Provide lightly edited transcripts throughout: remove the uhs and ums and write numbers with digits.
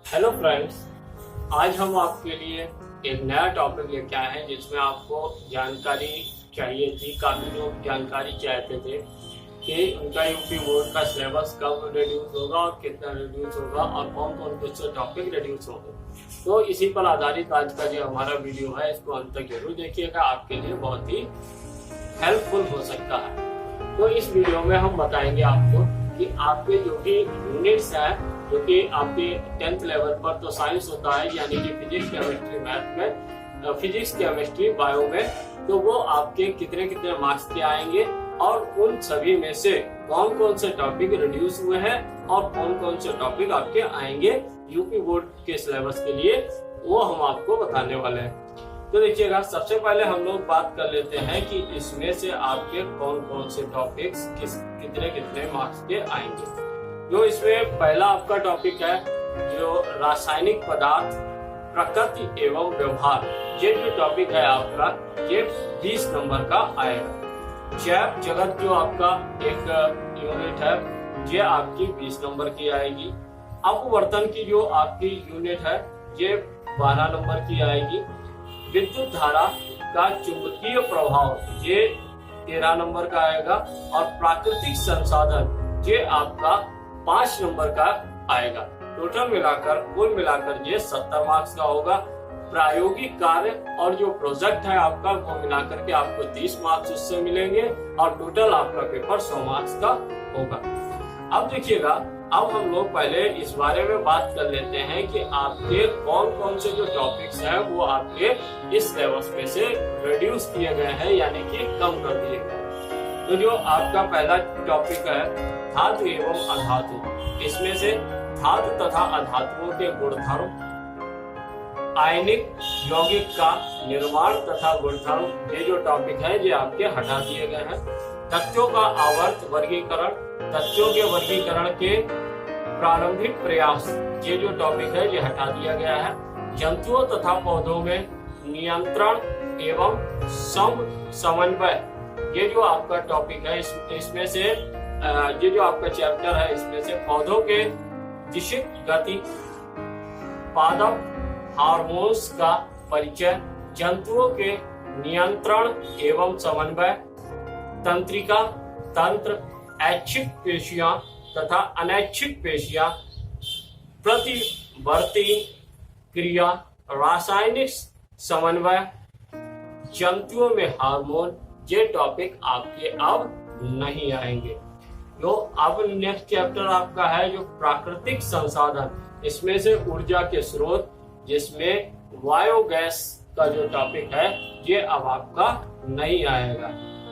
Hello friends, आज हम आपके लिए एक नया टॉपिक लेके आए हैं जिसमें आपको जानकारी चाहिए थी। काफ़ी लोग जानकारी चाहते थे कि उनका यूपी बोर्ड का सिलेबस कब रिड्यूस होगा और कितना रिड्यूस होगा और कौन कौन से टॉपिक रिड्यूस होंगे। तो इसी पर आधारित आज का जो हमारा वीडियो है, इसको अंत तक जरूर देखिएगा, आपके लिए बहुत ही हेल्पफुल हो सकता है। तो इस वीडियो में हम बताएंगे आपको कि आपके जो भी यूनिट्स हैं, जो कि आपके 10th लेवल पर तो साइंस होता है, यानी कि फिजिक्स, केमिस्ट्री, मैथ में, फिजिक्स, केमिस्ट्री, बायो में, तो वो आपके कितने कितने मार्क्स के आएंगे और उन सभी में से कौन कौन से टॉपिक रिड्यूस हुए हैं और कौन कौन से टॉपिक आपके आएंगे यूपी बोर्ड के सिलेबस के लिए, वो हम आपको बताने वाले हैं। तो देखिएगा, सबसे पहले हम लोग बात कर लेते हैं कि इसमें से आपके कौन कौन से टॉपिक्स कितने कितने मार्क्स के आएंगे। जो इसमें पहला आपका टॉपिक है, जो रासायनिक पदार्थ, प्रकृति एवं व्यवहार, ये जो टॉपिक है आपका, ये 20 नंबर का आएगा। जैव जगत जो आपका एक यूनिट है, ये आपकी 20 नंबर की आएगी। अपवर्तन की जो आपकी यूनिट है, ये 12 नंबर की आएगी। विद्युत धारा का चुंबकीय प्रभाव, ये 13 नंबर का आएगा। और प्राकृतिक संसाधन, ये आपका 5 नंबर का आएगा। टोटल मिलाकर, कुल मिलाकर ये 70 मार्क्स का होगा। प्रायोगिक कार्य और जो प्रोजेक्ट है आपका, वो मिलाकर के आपको 30 मार्क्स उससे मिलेंगे और टोटल आपका पेपर 100 मार्क्स का होगा। अब देखिएगा, अब हम लोग पहले इस बारे में बात कर लेते हैं कि आपके कौन कौन से जो टॉपिक्स हैं वो आपके इस सिलेबस में से रिड्यूस किए गए हैं, यानी कि कम कर दिए गए हैं। तो जो आपका पहला टॉपिक है, धातु एवं अधातु, इसमें से धातु तथा अधातुओं के गुणधर्म, आयनिक यौगिक का निर्माण तथा गुणधर्म, ये जो टॉपिक है ये आपके हटा दिए गए हैं। तथ्यों का आवर्त वर्गीकरण, तथ्यों के वर्गीकरण के प्रारंभिक प्रयास, ये जो टॉपिक है ये हटा दिया गया है। जंतुओं तथा पौधों में नियंत्रण एवं समन्वय, ये जो आपका टॉपिक है, इसमें से ये जो आपका चैप्टर है, इसमें से पौधों के दिशिक गति, पादप हार्मोन्स का परिचय, जंतुओं के नियंत्रण एवं समन्वय, तंत्रिका तंत्र, ऐच्छिक पेशियां तथा अनैच्छिक पेशियां, प्रतिवर्ती क्रिया, रासायनिक समन्वय, जंतुओं में हार्मोन, ये टॉपिक आपके अब नहीं आएंगे। जो अब नेक्स्ट चैप्टर आपका है, जो प्राकृतिक संसाधन, इसमें से ऊर्जा के स्रोत, जिसमें बायोगैस का जो टॉपिक है, ये अब आपका नहीं आएगा।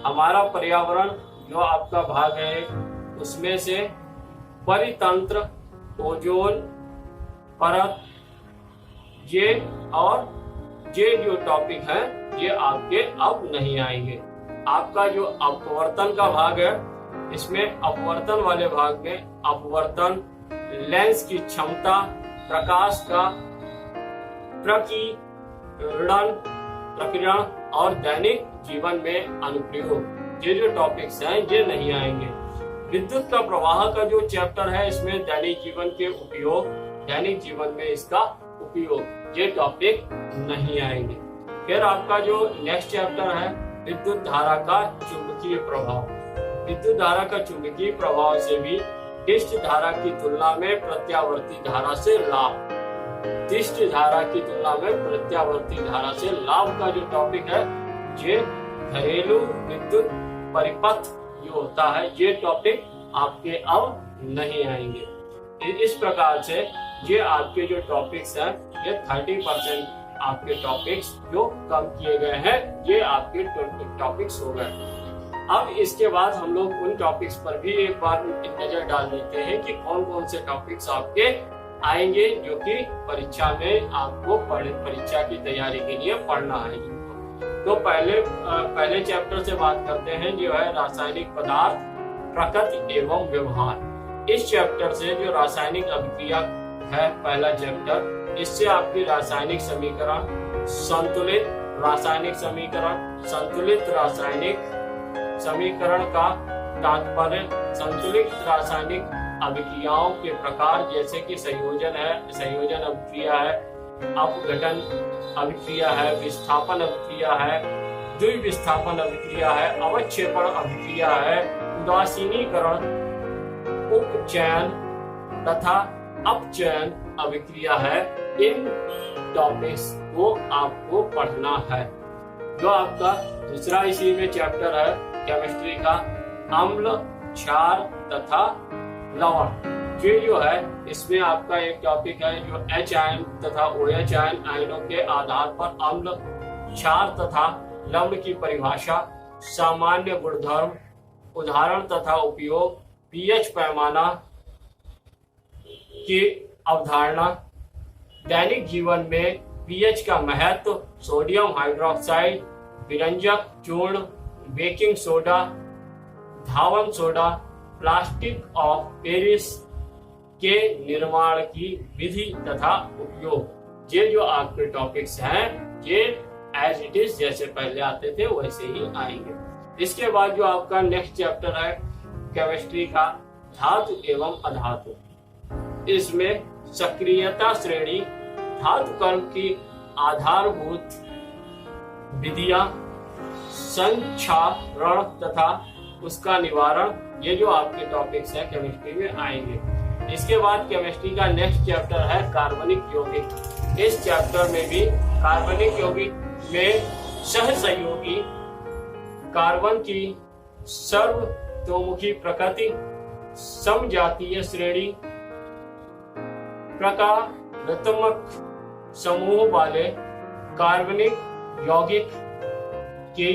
हमारा पर्यावरण जो आपका भाग है, उसमें से परितंत्र, ओजोन परत, ये और ये जो टॉपिक है, ये आपके अब नहीं आएंगे। आपका जो अपवर्तन का भाग है, इसमें अपवर्तन वाले भाग में अपवर्तन, लेंस की क्षमता, प्रकाश का प्रकीर्णन और दैनिक जीवन में अनुप्रयोग, ये जो टॉपिक्स हैं ये नहीं आएंगे। विद्युत का प्रवाह का जो चैप्टर है, इसमें दैनिक जीवन के उपयोग, दैनिक जीवन में इसका उपयोग, ये टॉपिक नहीं आएंगे। फिर आपका जो नेक्स्ट चैप्टर है, विद्युत धारा का चुंबकीय प्रभाव, विद्युत धारा का चुंबकीय प्रभाव से भी दिष्ट धारा की तुलना में प्रत्यावर्ती धारा से लाभ, दिष्ट धारा की तुलना में प्रत्यावर्ती धारा से लाभ का जो टॉपिक है, ये घरेलू विद्युत परिपथ जो होता है, ये टॉपिक आपके अब नहीं आएंगे। इस प्रकार से ये आपके जो टॉपिक्स हैं, ये 30% आपके टॉपिक्स जो कम किए गए हैं, ये आपके टॉपिक्स हो गए। अब इसके बाद हम लोग उन टॉपिक्स पर भी एक बार नजर डाल देते हैं कि कौन कौन से टॉपिक्स आपके आएंगे, जो कि परीक्षा में आपको परीक्षा की तैयारी के लिए पढ़ना है। तो पहले चैप्टर से बात करते हैं, जो है रासायनिक पदार्थ, प्रकृति एवं व्यवहार। इस चैप्टर से जो रासायनिक अभिक्रिया है, पहला चैप्टर, इससे आपकी रासायनिक समीकरण, संतुलित रासायनिक समीकरण, संतुलित रासायनिक समीकरण का तात्पर्य, संतुलित रासायनिक अभिक्रियाओं के प्रकार, जैसे कि संयोजन अभिक्रिया है, अपघटन अभिक्रिया है, विस्थापन अभिक्रिया है, द्विविस्थापन अभिक्रिया है, अवक्षेपण अभिक्रिया है, उदासीनीकरण, उपचयन तथा अपचयन अभिक्रिया है। इन टॉपिक्स को आपको पढ़ना है। जो आपका दूसरा इसी में चैप्टर है केमिस्ट्री का, अम्ल, क्षार तथा लवण। ये जो है इसमें आपका एक टॉपिक है जो H आयन तथा OH आयनों के आधार पर अम्ल, क्षार तथा लवण की परिभाषा, सामान्य गुणधर्म, उदाहरण तथा उपयोग, pH पैमाना की अवधारणा, दैनिक जीवन में pH का महत्व, सोडियम हाइड्रोक्साइड, विरंजक चूर्ण, baking soda, Dhawan soda, plastic of Paris के निर्माण की विधि तथा उपयोग। ये जो आपके टॉपिक्स हैं ये एज इट इज जैसे पहले आते थे वैसे ही आएंगे। इसके बाद जो आपका नेक्स्ट चैप्टर है केमिस्ट्री का, धातु एवं अधातु। इसमें सक्रियता श्रेणी, धातु कर्म की आधारभूत विधियां, संक्षारण तथा उसका निवारण, ये जो आपके टॉपिक्स हैं केमिस्ट्री में आएंगे। इसके बाद केमिस्ट्री का नेक्स्ट चैप्टर है कार्बनिक यौगिक। इस चैप्टर में भी कार्बनिक यौगिक में सहसंयोगी कार्बन की सर्वतोमुखी प्रकृति, समजातीय श्रेणी, प्रकारात्मक समूह वाले कार्बनिक यौगिक की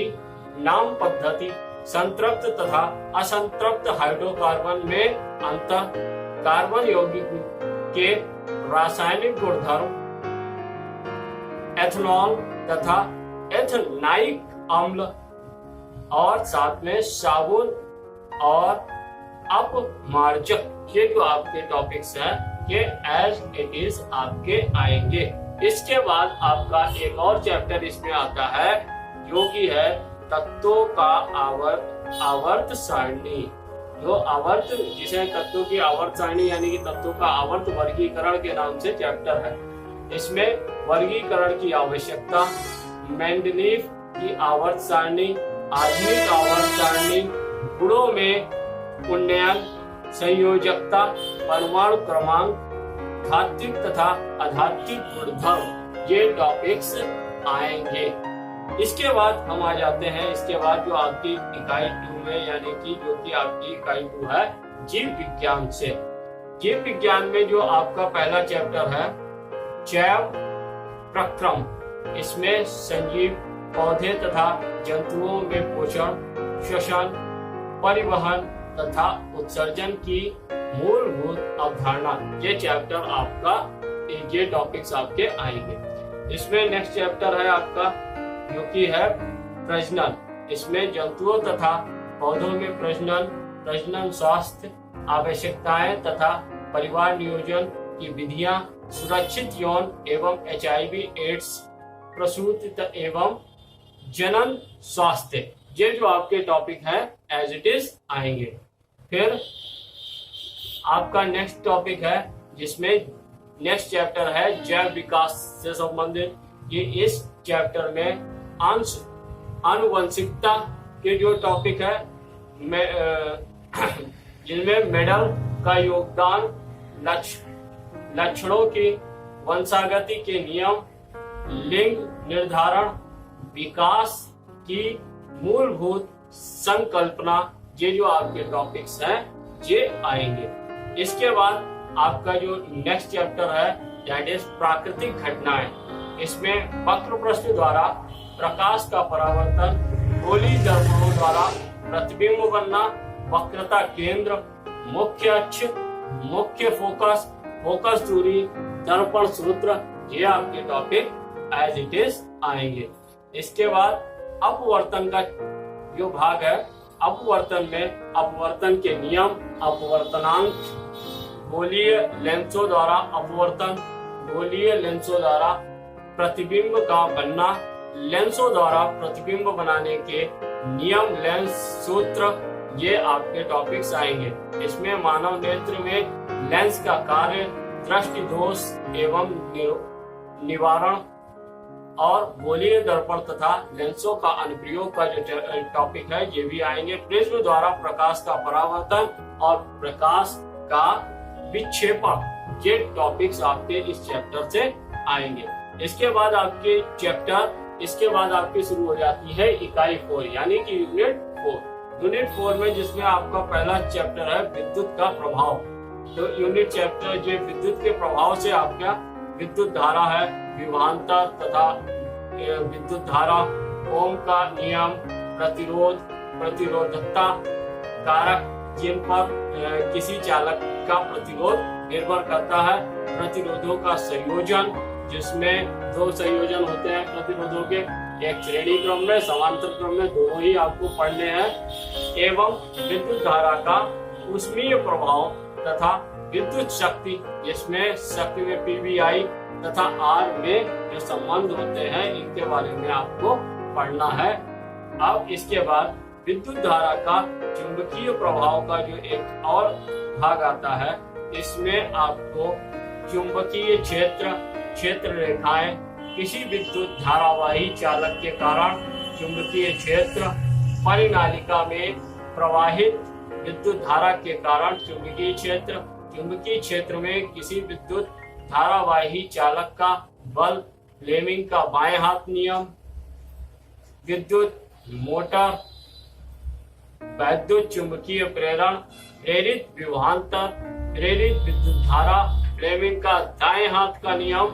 नाम पद्धति, संतृप्त तथा असंतृप्त हाइड्रोकार्बन में अंतर, कार्बन यौगिक के रासायनिक गुणधर्म, एथनॉल तथा एथनाइक अम्ल, और साथ में साबुन और अपमार्जक। ये जो आपके टॉपिक्स हैं ये एज इट इज आपके आएंगे। इसके बाद आपका एक और चैप्टर इसमें आता है जो कि है तत्वों का आवर्त सारणी। जो आवर्त, जिसे तत्वों की आवर्त सारणी यानी कि तत्वों का आवर्त वर्गीकरण के नाम से चैप्टर है। इसमें वर्गीकरण की आवश्यकता, मेंडलीव की आवर्त सारणी, आधुनिक आवर्त सारणी, गुणों में उन्नयन, संयोजकता, परमाणु क्रमांक, धात्विक तथा अधात्विक गुणधर्म, ये टॉपिक्स आएंगे। इसके बाद हम आ जाते हैं, इसके बाद जो आपकी इकाई 2 में यानी कि जो कि आपकी इकाई 2 है जीव विज्ञान से। जीव विज्ञान में जो आपका पहला चैप्टर है जैव प्रक्रम, इसमें सजीव पौधे तथा जंतुओं में पोषण, श्वसन, परिवहन तथा उत्सर्जन की मूलभूत अवधारणा, ये चैप्टर आपका, ये टॉपिक्स आपके आएंगे। इसमें नेक्स्ट चैप्टर है आपका जो कि है प्रजनन। इसमें जंतुओं तथा पौधों में प्रजनन स्वास्थ्य, आवश्यकताएं तथा परिवार नियोजन की विधियां, सुरक्षित यौन एवं HIV एड्स, प्रसूति एवं जनन स्वास्थ्य, ये जो आपके टॉपिक है एज इट इज आएंगे। फिर आपका नेक्स्ट टॉपिक है जिसमें नेक्स्ट चैप्टर है जैव विकास से संबंधित। ये इस चैप्टर में आनुवंशिकता के जो टॉपिक है जिनमें मेडल का योगदान, लक्षणों की वंशागति के नियम, लिंग निर्धारण, विकास की मूलभूत संकल्पना, ये जो आपके टॉपिक्स हैं ये आएंगे। इसके बाद आपका जो नेक्स्ट चैप्टर है दैट इज प्राकृतिक घटनाएं। इसमें वक्र प्रश्न द्वारा प्रकाश का परावर्तन, गोली दर्पणों द्वारा प्रतिबिंब बनना, वक्रता केंद्र, मुख्य अक्ष, मुख्य फोकस दूरी, दर्पण सूत्र, ये आपके टॉपिक एज इट इज आएंगे। इसके बाद अपवर्तन का जो भाग है, अपवर्तन में अपवर्तन के नियम, अपवर्तनांक, गोलीय लेंसों द्वारा अपवर्तन, गोलीय लेंसों द्वारा प्रतिबिंब का बनना, लेंसों द्वारा प्रतिबिंब बनाने के नियम, लेंस, सूत्र, ये आपके टॉपिक्स आएंगे। इसमें मानव नेत्र में लेंस का कार्य, दृष्टि दोष एवं निवारण और गोलीय दर्पण तथा लेंसों का अनुप्रयोग का जो टॉपिक है ये भी आएंगे। प्रिज्म द्वारा प्रकाश का परावर्तन और प्रकाश का विक्षेपण, ये टॉपिक्स आपके इस चैप्टर से आएंगे। इसके बाद आपकी शुरू हो जाती है इकाई 4 यानी कि यूनिट 4। यूनिट 4 में जिसमें आपका पहला चैप्टर है विद्युत का प्रभाव। तो यूनिट चैप्टर जो विद्युत के प्रभाव से आपका विद्युत धारा है, विभवांतर तथा विद्युत धारा, ओम का नियम, प्रतिरोध, प्रतिरोधकता कारक जिन पर किसी चालक का प्रतिरोध निर्भर करता है, प्रतिरोधों का संयोजन जिसमें 2 संयोजन होते हैं प्रतिरोधों के, एक श्रेणी क्रम में, समांतर क्रम में, दोनों ही आपको पढ़ने हैं। एवं विद्युत धारा का ऊष्मीय प्रभाव तथा विद्युत शक्ति जिसमें शक्ति में पीवीआई तथा आर में जो संबंध होते हैं इनके बारे में आपको पढ़ना है। अब इसके बाद विद्युत धारा का चुंबकीय प्रभाव का जो एक और भाग आता है, इसमें आपको चुंबकीय क्षेत्र रेखाएं, किसी विद्युत धारावाही चालक के कारण चुंबकीय क्षेत्र, परिनालिका में प्रवाहित विद्युत धारा के कारण चुंबकीय क्षेत्र में किसी विद्युत धारावाही चालक का बल, फ्लेमिंग का बाएं हाथ नियम, विद्युत मोटर, वैद्युत चुंबकीय प्रेरण, प्रेरित विभवांतर, प्रेरित विद्युत धारा, फ्लेमिंग का दाएं हाथ का नियम,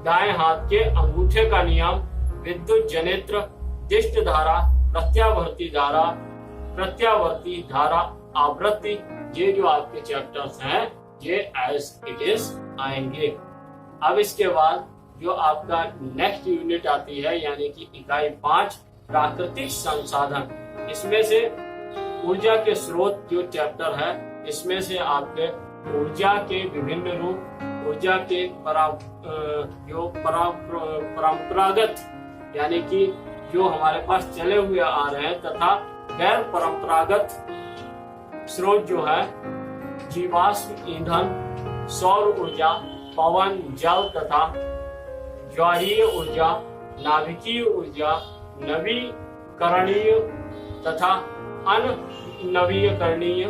दाएं हाथ के अंगूठे का नियम, विद्युत जनित्र, दिष्ट धारा, प्रत्यावर्ती धारा, आवृत्ति, ये जो आपके चैप्टर्स हैं ये एज इट इज आएंगे। अब इसके बाद जो आपका नेक्स्ट यूनिट आती है यानी कि इकाई 5 प्राकृतिक संसाधन। इसमें से ऊर्जा के स्रोत जो चैप्टर है, इसमें से आपके ऊर्जा के विभिन्न रूप, ऊर्जा के परंपरागत यानी कि जो हमारे पास चले हुए आ रहे हैं तथा गैर परंपरागत स्रोत जो है, जीवाश्म ईंधन, सौर ऊर्जा, पवन, जल तथा ज्वारीय ऊर्जा, नाभिकीय ऊर्जा, नवीकरणीय तथा अननवीकरणीय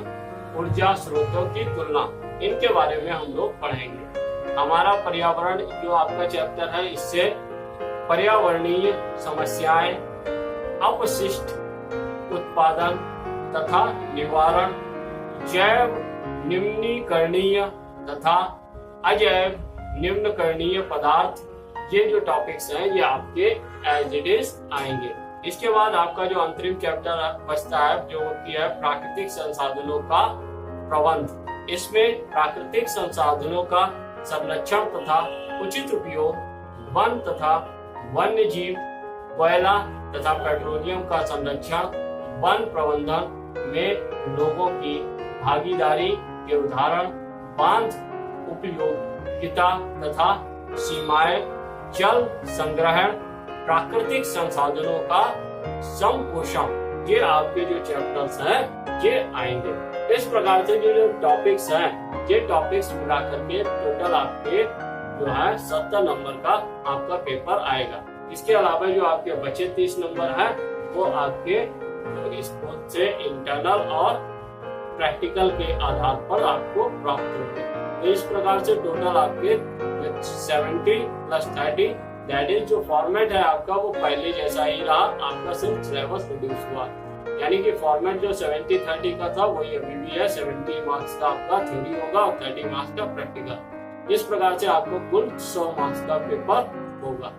ऊर्जा स्रोतों की तुलना, इनके बारे में हम लोग पढ़ेंगे। हमारा पर्यावरण जो आपका चैप्टर है, इससे पर्यावरणीय समस्याएं, अपशिष्ट उत्पादन तथा निवारण, जैव निम्नीकरणीय तथा अजैव निम्नकरणीय पदार्थ, ये जो टॉपिक्स हैं ये आपके एज इट इज आएंगे। इसके बाद आपका जो अंतरिम चैप्टर बचता है जो कि है प्राकृतिक संसाधनों का प्रबंध। इसमें प्राकृतिक संसाधनों का संरक्षण तथा उचित उपयोग, वन तथा वन्य जीव, कोयला तथा पेट्रोलियम का संरक्षण, वन प्रबंधन में लोगों की भागीदारी के उदाहरण, बांध उपयोगिता तथा सीमाएं, जल संग्रहण, प्राकृतिक संसाधनों का संपोषण, ये आपके जो चैप्टर्स हैं ये आएंगे। इस प्रकार से जो टॉपिक्स हैं ये टॉपिक्स मिला करके टोटल आपके जो है 70 नंबर का आपका पेपर आएगा। इसके अलावा जो आपके बचे 30 नंबर है वो आपके स्कूल से इंटरनल और प्रैक्टिकल के आधार पर आपको प्राप्त होंगे। तो इस प्रकार से टोटल आपके 70 + 30 दैट इज जो फॉर्मेट है आपका वो पहले जैसा ही रहा, आपका सिर्फ सिलेबस रिड्यूस हुआ, यानी कि फॉर्मेट जो 70-30 का था वही अभी भी है। 70 मार्क्स का आपका थ्योरी होगा और 30 मार्क्स का प्रैक्टिकल। इस प्रकार से आपको कुल 100 मार्क्स का पेपर होगा।